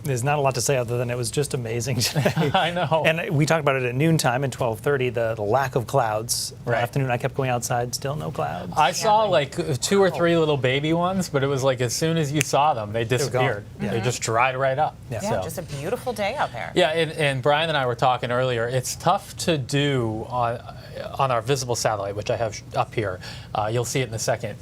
There's not a lot to say other than it was just amazing today. I know. And we talked about it at noontime and 12:30, the lack of clouds. In Right. the afternoon, I kept going outside, still no clouds. I saw like 2 or 3 little baby ones, but it was like as soon as you saw them, they disappeared. Yeah. They just dried right up. Yeah. Yeah, So. just a beautiful day out there. Yeah, and Brian and I were talking earlier. It's tough to do on our visible satellite, which I have up here. You'll see it in a second.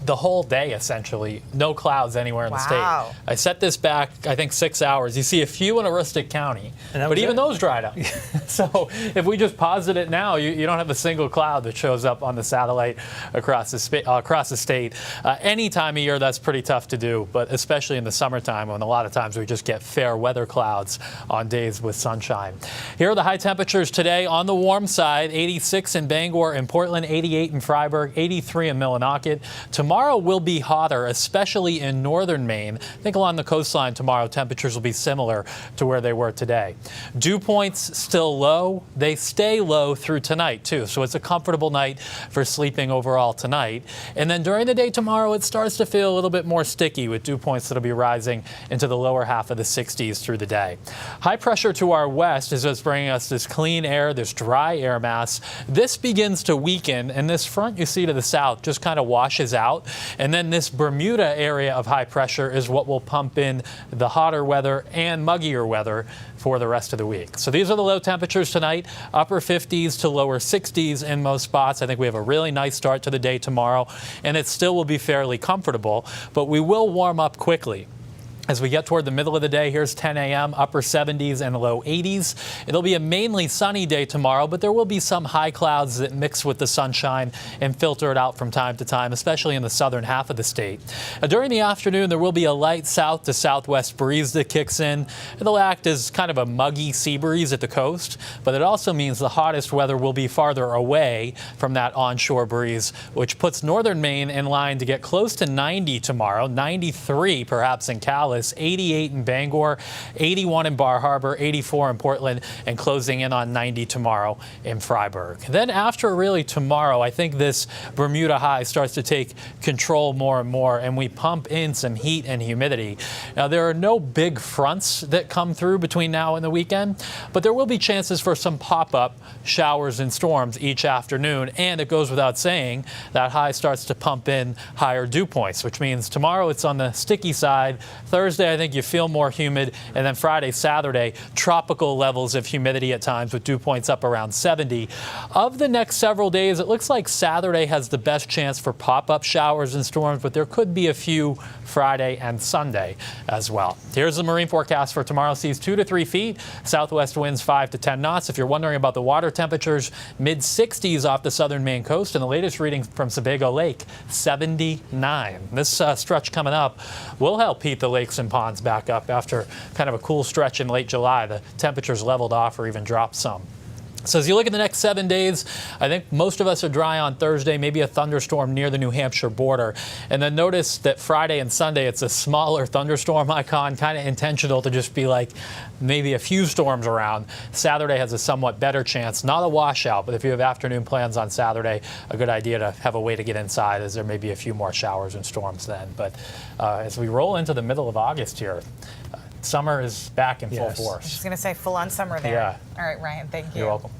The whole day, essentially, no clouds anywhere in the state. Wow. I set this back, I think, 6 hours. You see a few in Aroostook County, but even those dried up. So if we just posit it now, you don't have a single cloud that shows up on the satellite across the state. Any time of year, that's pretty tough to do, but especially in the summertime when a lot of times we just get fair weather clouds on days with sunshine. Here are the high temperatures today. On the warm side, 86 in Bangor and Portland, 88 in Freiburg, 83 in Millinocket. Tomorrow will be hotter, especially in northern Maine. I think along the coastline tomorrow, temperatures will be similar to where they were today. Dew points still low. They stay low through tonight, too. So it's a comfortable night for sleeping overall tonight. And then during the day tomorrow, it starts to feel a little bit more sticky with dew points that'll be rising into the lower half of the 60s through the day. High pressure to our west is what's bringing us this clean air, this dry air mass. This begins to weaken, and this front you see to the south just kind of washes out. And then this Bermuda area of high pressure is what will pump in the hotter weather and muggier weather for the rest of the week. So these are the low temperatures tonight, upper 50s to lower 60s in most spots. I think we have a really nice start to the day tomorrow, and it still will be fairly comfortable, but we will warm up quickly. As we get toward the middle of the day, here's 10 a.m., upper 70s and low 80s. It'll be a mainly sunny day tomorrow, but there will be some high clouds that mix with the sunshine and filter it out from time to time, especially in the southern half of the state. During the afternoon, there will be a light south to southwest breeze that kicks in. It'll act as kind of a muggy sea breeze at the coast, but it also means the hottest weather will be farther away from that onshore breeze, which puts northern Maine in line to get close to 90 tomorrow, 93 perhaps in Calais, 88 in Bangor, 81 in Bar Harbor, 84 in Portland, and closing in on 90 tomorrow in Freiburg. Then after really tomorrow, I think this Bermuda high starts to take control more and more, and we pump in some heat and humidity. Now, there are no big fronts that come through between now and the weekend, but there will be chances for some pop-up showers and storms each afternoon, and it goes without saying that high starts to pump in higher dew points, which means tomorrow it's on the sticky side. Thursday, I think you feel more humid, and then Friday, Saturday, tropical levels of humidity at times with dew points up around 70. Of the next several days, it looks like Saturday has the best chance for pop-up showers and storms, but there could be a few Friday and Sunday as well. Here's the marine forecast for tomorrow. Seas 2 to 3 feet, southwest winds 5 to 10 knots. If you're wondering about the water temperatures, mid-60s off the southern Maine coast, and the latest reading from Sebago Lake, 79. This stretch coming up will help heat the lakes and ponds back up after kind of a cool stretch in late July. The temperatures leveled off or even dropped some. So as you look at the next 7 days, I think most of us are dry on Thursday, maybe a thunderstorm near the New Hampshire border. And then notice that Friday and Sunday, it's a smaller thunderstorm icon, kind of intentional to just be like maybe a few storms around. Saturday has a somewhat better chance, not a washout, but if you have afternoon plans on Saturday, a good idea to have a way to get inside, as there may be a few more showers and storms then. But as we roll into the middle of August here, summer is back in full force. I was just going to say full on summer there. Yeah. All right, Ryan, thank you. You're welcome.